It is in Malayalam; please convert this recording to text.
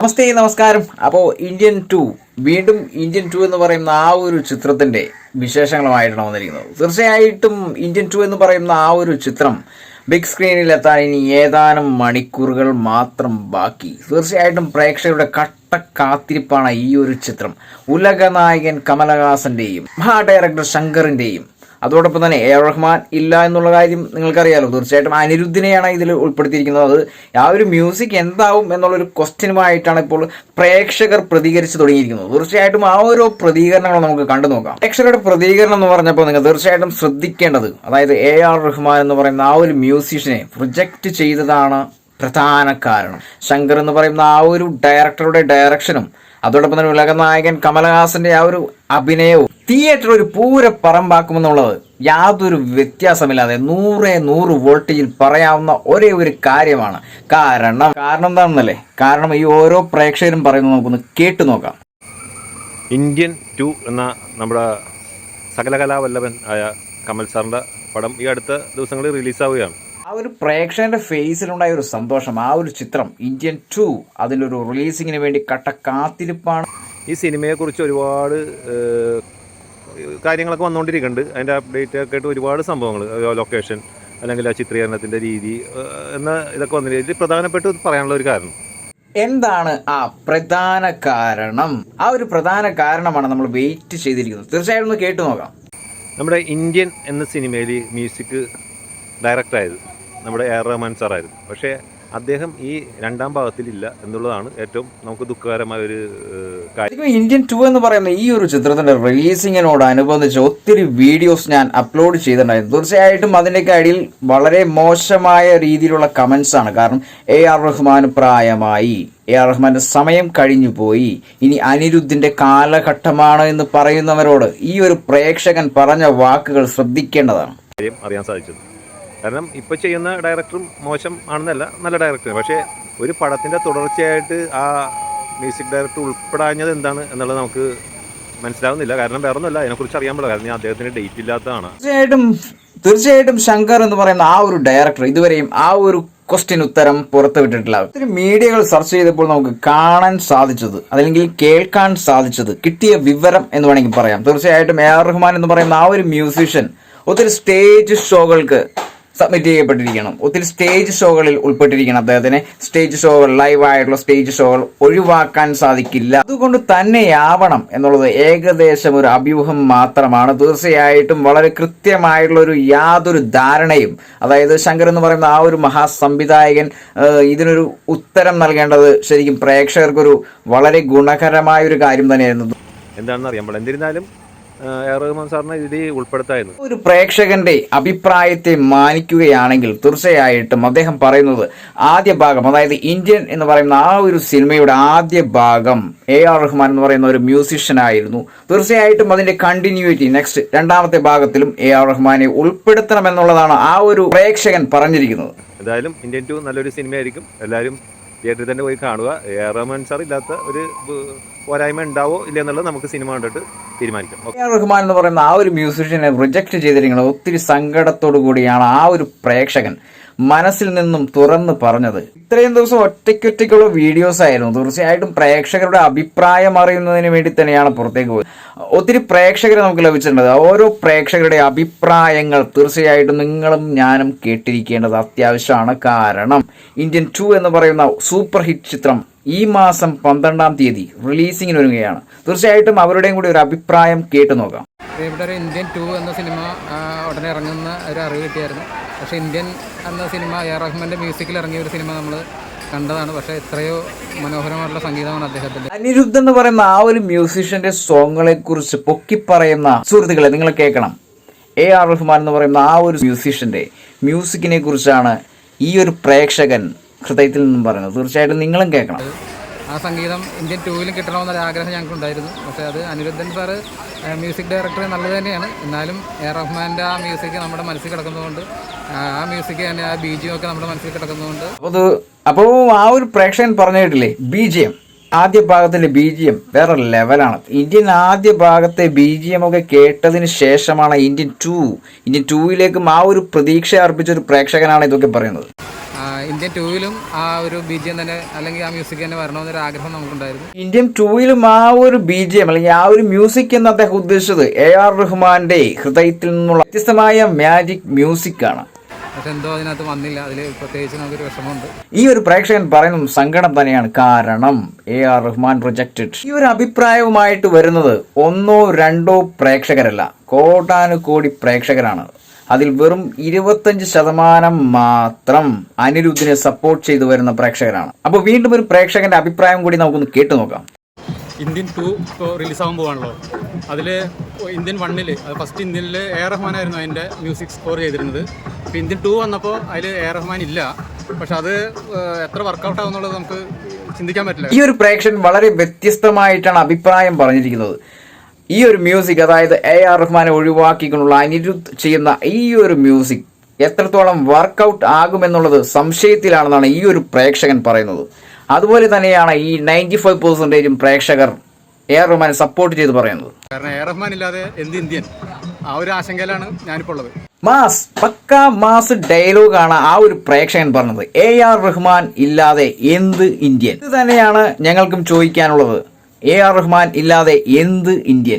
നമസ്തേ നമസ്കാരം. അപ്പോൾ ഇന്ത്യൻ ടു എന്ന് പറയുന്ന ആ ഒരു ചിത്രത്തിൻ്റെ വിശേഷങ്ങളുമായിട്ടാണ് വന്നിരിക്കുന്നത്. തീർച്ചയായിട്ടും ഇന്ത്യൻ ടു എന്ന് പറയുന്ന ആ ഒരു ചിത്രം ബിഗ് സ്ക്രീനിൽ എത്താൻ ഇനി ഏതാനും മണിക്കൂറുകൾ മാത്രം ബാക്കി. തീർച്ചയായിട്ടും പ്രേക്ഷകരുടെ കാത്തിരിപ്പാണ് ഈ ഒരു ചിത്രം. ഉലകനായകൻ കമലഹാസന്റെയും ഡയറക്ടർ ശങ്കറിന്റെയും അതോടൊപ്പം തന്നെ എ ആർ റഹ്മാൻ ഇല്ല എന്നുള്ള കാര്യം നിങ്ങൾക്കറിയാലോ. തീർച്ചയായിട്ടും അനിരുദ്ധിനെയാണ് ഇതിൽ ഉൾപ്പെടുത്തിയിരിക്കുന്നത്. അത് ആ ഒരു മ്യൂസിക് എന്താവും എന്നുള്ളൊരു ക്വസ്റ്റ്യനുമായിട്ടാണ് ഇപ്പോൾ പ്രേക്ഷകർ പ്രതികരിച്ച് തുടങ്ങിയിരിക്കുന്നത്. തീർച്ചയായിട്ടും ആ ഓരോ പ്രതികരണങ്ങൾ നമുക്ക് കണ്ടു നോക്കാം. പ്രേക്ഷകരുടെ പ്രതികരണം എന്ന് പറഞ്ഞപ്പോൾ നിങ്ങൾ തീർച്ചയായിട്ടും ശ്രദ്ധിക്കേണ്ടത്, അതായത് എ ആർ റഹ്മാൻ എന്ന് പറയുന്ന ആ ഒരു മ്യൂസീഷ്യനെ പ്രൊജക്റ്റ് ചെയ്തതാണ് പ്രധാന കാരണം. ശങ്കർ എന്ന് പറയുന്ന ആ ഒരു ഡയറക്ടറുടെ ഡയറക്ഷനും അതോടൊപ്പം തന്നെ ഉലകനായകൻ കമലഹാസന്റെ ആ ഒരു അഭിനയവും തിയേറ്റർ ഒരു പൂര പറമ്പാക്കുമെന്നുള്ളത് യാതൊരു വ്യത്യാസമില്ലാതെ 100 വോൾട്ടേജിൽ പറയാവുന്ന ഒരേ ഒരു കാര്യമാണ്. കാരണം എന്താണെന്നല്ലേ? കാരണം ഈ ഓരോ പ്രേക്ഷകരും പറയുന്നത് നമുക്കൊന്ന് കേട്ടു നോക്കാം. ഇന്ത്യൻ 2 എന്ന നമ്മുടെ സകലകലാവല്ലഭൻ ആയ കമൽ സാറിൻ്റെ പടം ഈ അടുത്ത ദിവസങ്ങളിൽ റിലീസാവുകയാണ്. ആ ഒരു പ്രേക്ഷകന്റെ ഫേസിലുണ്ടായ ഒരു സന്തോഷം, ആ ഒരു ചിത്രം ഇന്ത്യൻ 2 അതിൻ്റെ ഒരു റിലീസിങ്ങിന് വേണ്ടി കാത്തിരിപ്പാണ്. ഈ സിനിമയെക്കുറിച്ച് ഒരുപാട് കാര്യങ്ങളൊക്കെ വന്നുകൊണ്ടിരിക്കുന്നുണ്ട്. അതിൻ്റെ അപ്ഡേറ്റ് ഒക്കെ ആയിട്ട് ഒരുപാട് സംഭവങ്ങൾ, ലൊക്കേഷൻ അല്ലെങ്കിൽ ആ ചിത്രീകരണത്തിൻ്റെ രീതി ഇതൊക്കെ വന്നിട്ട് ഇതിൽ പ്രധാനപ്പെട്ട് പറയാനുള്ള ഒരു കാരണം എന്താണ്? ആ പ്രധാന കാരണം, ആ ഒരു പ്രധാന കാരണമാണ് നമ്മൾ വെയിറ്റ് ചെയ്തിരിക്കുന്നത്. തീർച്ചയായിട്ടും ഒന്ന് കേട്ടു നോക്കാം. നമ്മുടെ ഇന്ത്യൻ എന്ന സിനിമയിൽ മ്യൂസിക് ഡയറക്ടറായത് നമ്മുടെ എ ആർ റഹ്മാൻ സാറായിരുന്നു. പക്ഷേ അദ്ദേഹം ഈ രണ്ടാം ഭാഗത്തിലില്ല എന്നുള്ളതാണ് ഏറ്റവും നമുക്ക് ദുഃഖകരമായ ഒരു കാര്യം. ഇന്ത്യൻ 2 എന്ന് പറയുന്ന ഈ ഒരു ചിത്രത്തിന്റെ റിലീസിങ്ങിനോടനുബന്ധിച്ച് ഒത്തിരി വീഡിയോസ് ഞാൻ അപ്ലോഡ് ചെയ്തിട്ടുണ്ടായിരുന്നു. തീർച്ചയായിട്ടും അതിൻ്റെയൊക്കെ അടിയിൽ വളരെ മോശമായ രീതിയിലുള്ള കമന്റ്സ് ആണ്. കാരണം എ ആർ റഹ്മാൻ പ്രായമായി, എ ആർ റഹ്മാന്റെ സമയം കഴിഞ്ഞു പോയി, ഇനി അനിരുദ്ധിന്റെ കാലഘട്ടമാണ് എന്ന് പറയുന്നവരോട് ഈ ഒരു പ്രേക്ഷകൻ പറഞ്ഞ വാക്കുകൾ ശ്രദ്ധിക്കേണ്ടതാണ്. അറിയാൻ സാധിച്ചത് കാരണം ഇപ്പോൾ ചെയ്യുന്ന ഡയറക്ടറും മോശം ആണെന്നല്ല, നല്ല ഡയറക്ടർ. പക്ഷേ ഒരു പടത്തിൻ്റെ തുടർച്ചയായിട്ട് ആ മ്യൂസിക് ഡയറക്ടർ ഉൾപ്പെടാഞ്ഞത് എന്താണ് എന്നുള്ളത് നമുക്ക് മനസ്സിലാവുന്നില്ല. കാരണം വേറെ ഒന്നുമല്ല, അതിനെക്കുറിച്ച് അറിയാൻ പറ്റില്ല. കാരണം അദ്ദേഹത്തിന് ഡേറ്റ് ഇല്ലാത്തതാണ്. തീർച്ചയായിട്ടും ശങ്കർ എന്ന് പറയുന്ന ആ ഒരു ഡയറക്ടർ ഇതുവരെയും ആ ഒരു ക്വസ്റ്റ്യൻ ഉത്തരം പുറത്തുവിട്ടിട്ടില്ല. ഒത്തിരി മീഡിയകൾ സെർച്ച് ചെയ്തപ്പോൾ നമുക്ക് കാണാൻ സാധിച്ചത്, അല്ലെങ്കിൽ കേൾക്കാൻ സാധിച്ചത്, കിട്ടിയ വിവരം എന്ന് വേണമെങ്കിൽ പറയാം. തീർച്ചയായിട്ടും എ ആർ റഹ്മാൻ എന്ന് പറയുന്ന ആ ഒരു മ്യൂസീഷ്യൻ ഒത്തിരി സ്റ്റേജ് ഷോകൾക്ക് സബ്മിറ്റ് ചെയ്യപ്പെട്ടിരിക്കണം, ഒത്തിരി സ്റ്റേജ് ഷോകളിൽ ഉൾപ്പെട്ടിരിക്കണം. അദ്ദേഹത്തിന് സ്റ്റേജ് ഷോകൾ, ലൈവായിട്ടുള്ള സ്റ്റേജ് ഷോകൾ ഒഴിവാക്കാൻ സാധിക്കില്ല. അതുകൊണ്ട് തന്നെയാവണം എന്നുള്ളത് ഏകദേശം ഒരു അഭ്യൂഹം മാത്രമാണ്. തീർച്ചയായിട്ടും വളരെ കൃത്യമായിട്ടുള്ള ഒരു യാതൊരു ധാരണയും, അതായത് ശങ്കർ എന്ന് പറയുന്ന ആ ഒരു മഹാസംവിധായകൻ ഇതിനൊരു ഉത്തരം നൽകേണ്ടത് ശരിക്കും പ്രേക്ഷകർക്കൊരു വളരെ ഗുണകരമായ ഒരു കാര്യം തന്നെയായിരുന്നു. എന്താണെന്ന് അറിയാൻ പാടില്ല. എന്നിരുന്നാലും റഹ്മാൻ സാറിനെ ഇതിൽ ഉൾപ്പെടുത്തായിരുന്നു. ഒരു പ്രേക്ഷകന്റെ അഭിപ്രായത്തെ മാനിക്കുകയാണെങ്കിൽ തീർച്ചയായിട്ടും അദ്ദേഹം പറയുന്നത് ആദ്യ ഭാഗം, അതായത് ഇന്ത്യൻ എന്ന് പറയുന്ന ആ ഒരു സിനിമയുടെ ആദ്യ ഭാഗം എ ആർ റഹ്മാൻ എന്ന് പറയുന്ന ഒരു മ്യൂസിഷ്യൻ ആയിരുന്നു. തീർച്ചയായിട്ടും അതിന്റെ കണ്ടിന്യൂറ്റി നെക്സ്റ്റ് രണ്ടാമത്തെ ഭാഗത്തിലും എ ആർ റഹ്മാനെ ഉൾപ്പെടുത്തണമെന്നുള്ളതാണ് ആ ഒരു പ്രേക്ഷകൻ പറഞ്ഞിരിക്കുന്നത്. എന്തായാലും ഇന്ത്യൻ 2 നല്ലൊരു സിനിമയായിരിക്കും. എല്ലാവരും തിയേറ്ററിൽ തന്നെ പോയി കാണുക. എ ആർ റഹ്മാൻ സാർ ഇല്ലാത്ത ഒരു പോരായ്മ ഉണ്ടാവോ ഇല്ല എന്നുള്ളത് നമുക്ക് സിനിമ കണ്ടിട്ട് തീരുമാനിക്കാം. എ ആർ റഹ്മാൻ എന്ന് പറയുന്ന ആ ഒരു മ്യൂസിഷ്യനെ റിജക്ട് ചെയ്തിരിക്കുന്നത് ഒത്തിരി സങ്കടത്തോടു കൂടിയാണ് ആ ഒരു പ്രേക്ഷകൻ മനസ്സിൽ നിന്നും തുറന്ന് പറഞ്ഞത്. ഇത്രയും ദിവസം ഒറ്റയ്ക്കുള്ള വീഡിയോസ് ആയിരുന്നു. തീർച്ചയായിട്ടും പ്രേക്ഷകരുടെ അഭിപ്രായം അറിയുന്നതിന് വേണ്ടി തന്നെയാണ് പുറത്തേക്ക് പോയത്. ഒത്തിരി പ്രേക്ഷകരെ നമുക്ക് ലഭിച്ചിട്ടുണ്ട്. ഓരോ പ്രേക്ഷകരുടെ അഭിപ്രായങ്ങൾ തീർച്ചയായിട്ടും നിങ്ങളും ഞാനും കേട്ടിരിക്കേണ്ടത് അത്യാവശ്യമാണ്. കാരണം ഇന്ത്യൻ 2 എന്ന് പറയുന്ന സൂപ്പർ ഹിറ്റ് ചിത്രം ഈ മാസം 12-ാം തീയതി റിലീസിങ്ങിന് ഒരുങ്ങുകയാണ്. തീർച്ചയായിട്ടും അവരുടെയും കൂടി ഒരു അഭിപ്രായം കേട്ടു നോക്കാം. ഇവിടെ ഒരു ഇന്ത്യൻ 2 എന്ന സിനിമ ഉടനെ ഇറങ്ങുന്ന ഒരു അറിവ് കിട്ടിയായിരുന്നു. പക്ഷേ ഇന്ത്യൻ എന്ന സിനിമ എ ആർ റഹ്മാൻ്റെ മ്യൂസിക്കിൽ ഇറങ്ങിയ ഒരു സിനിമ നമ്മൾ കണ്ടതാണ്. പക്ഷേ എത്രയോ മനോഹരമായിട്ടുള്ള സംഗീതമാണ് അദ്ദേഹത്തിൻ്റെ. അനിരുദ്ധ് എന്ന് പറയുന്ന ആ ഒരു മ്യൂസിഷ്യന്റെ സോങ്ങുകളെ കുറിച്ച് പൊക്കി പറയുന്ന സുഹൃത്തുക്കളെ നിങ്ങൾ കേൾക്കണം. എ ആർ റഹ്മാൻ എന്ന് പറയുന്ന ആ ഒരു മ്യൂസിഷ്യന്റെ മ്യൂസിക്കിനെ കുറിച്ചാണ് ഈ ഒരു പ്രേക്ഷകൻ ഹൃദയത്തിൽ നിന്നും പറയുന്നത്. തീർച്ചയായിട്ടും നിങ്ങളും കേൾക്കണം. ആ സംഗീതം ഇന്ത്യൻ 2-ലും കിട്ടണമെന്നൊരു ആഗ്രഹം ഞങ്ങൾക്കുണ്ടായിരുന്നു. പക്ഷേ അത് അനിരുദ്ധൻ സാറ് മ്യൂസിക് ഡയറക്ടർ നല്ലത് തന്നെയാണ്. എന്നാലും എ ആർ റഹ്മാൻ്റെ ആ മ്യൂസിക് നമ്മുടെ മനസ്സിൽ കിടക്കുന്നതുകൊണ്ട്, ആ മ്യൂസിക് തന്നെ ആ BGM ഒക്കെ നമ്മുടെ മനസ്സിൽ കിടക്കുന്നതുകൊണ്ട് അപ്പോൾ ആ ഒരു പ്രേക്ഷകൻ പറഞ്ഞു കേട്ടില്ലേ, BGM ആദ്യ ഭാഗത്തിന്റെ BGM വേറെ ലെവലാണ്. ഇന്ത്യൻ ആദ്യ ഭാഗത്തെ BGM ഒക്കെ കേട്ടതിന് ശേഷമാണ് ഇന്ത്യൻ 2യിലേക്കും ആ ഒരു പ്രതീക്ഷ അർപ്പിച്ച ഒരു പ്രേക്ഷകനാണ് ഇതൊക്കെ പറയുന്നത്. ഇന്ത്യൻ 2-ലും ആ ഒരു BGM തന്നെ അല്ലെങ്കിൽ ആ മ്യൂസിക് തന്നെ വരണമെന്നൊരു ആഗ്രഹം നമുക്കുണ്ടായിരുന്നു. ഇന്ത്യൻ 2-ലും ആ ഒരു BGM അല്ലെങ്കിൽ ആ ഒരു മ്യൂസിക് എന്ന് അദ്ദേഹം ഉദ്ദേശിച്ചത് AR റഹ്മാന്റെ ഹൃദയത്തിൽ നിന്നുള്ള വ്യത്യസ്തമായ മാജിക് മ്യൂസിക് ആണ്. പക്ഷെ എന്തോ അതിനകത്ത് വന്നില്ല. അതിൽ പ്രത്യേകിച്ച് നമുക്കൊരു വിഷമമുണ്ട്. ഈ ഒരു പ്രേക്ഷകൻ പറയുന്നതും സങ്കടം തന്നെയാണ്. കാരണം AR റഹ്മാൻ റിജക്റ്റഡ്. ഈ ഒരു അഭിപ്രായവുമായിട്ട് വരുന്നത് 1-2 പ്രേക്ഷകരല്ല, കോടാനുകോടി പ്രേക്ഷകരാണ്. അതിൽ വെറും 25% മാത്രം അനിരുദ്ധിനെ സപ്പോർട്ട് ചെയ്തു വരുന്ന പ്രേക്ഷകരാണ്. അപ്പോൾ വീണ്ടും ഒരു പ്രേക്ഷകന്റെ അഭിപ്രായം കൂടി നമുക്കൊന്ന് കേട്ടു നോക്കാം. ഇന്ത്യൻ 2 ഇപ്പോൾ റിലീസാകാൻ പോവാണല്ലോ. അതിൽ ഇന്ത്യൻ 1-ൽ അത് ഫസ്റ്റ് ഇന്ത്യനിൽ AR റഹ്മാനായിരുന്നു അതിൻ്റെ മ്യൂസിക് സ്കോർ ചെയ്തിരുന്നത്. ഇപ്പോൾ ഇന്ത്യൻ 2 വന്നപ്പോൾ അതിൽ AR റഹ്മാൻ ഇല്ല. പക്ഷെ അത് എത്ര വർക്കൗട്ട് ആകുന്നുള്ളത് നമുക്ക് ചിന്തിക്കാൻ പറ്റില്ല. ഈ ഒരു പ്രേക്ഷകൻ വളരെ വ്യത്യസ്തമായിട്ടാണ് അഭിപ്രായം പറഞ്ഞിരിക്കുന്നത്. ഈ ഒരു മ്യൂസിക്, അതായത് AR റഹ്മാനെ ഒഴിവാക്കിക്കൊണ്ടുള്ള അനിരുദ്ധ് ചെയ്യുന്ന ഈ ഒരു മ്യൂസിക് എത്രത്തോളം വർക്കൗട്ട് ആകുമെന്നുള്ളത് സംശയത്തിലാണെന്നാണ് ഈ ഒരു പ്രേക്ഷകൻ പറയുന്നത്. അതുപോലെ തന്നെയാണ് ഈ 95% പ്രേക്ഷകർ AR റഹ്മാനെ സപ്പോർട്ട് ചെയ്ത് പറയുന്നത്. കാരണം AR റഹ്മാൻ ഇല്ലാതെ എന്ത് ഇന്ത്യൻ, ആ ഒരു ആശങ്കയിലാണ് ഞാനിപ്പോൾ ഉള്ളത്. മാസ്, പക്കാ മാസ് ഡയലോഗാണ് ആ ഒരു പ്രേക്ഷകൻ പറഞ്ഞത്. AR റഹ്മാൻ ഇല്ലാതെ എന്ത് ഇന്ത്യൻ? ഇത് തന്നെയാണ് ഞങ്ങൾക്കും ചോദിക്കാനുള്ളത്. AR റഹ്മാൻ ഇല്ലാതെ എന്ത് ഇന്ത്യൻ?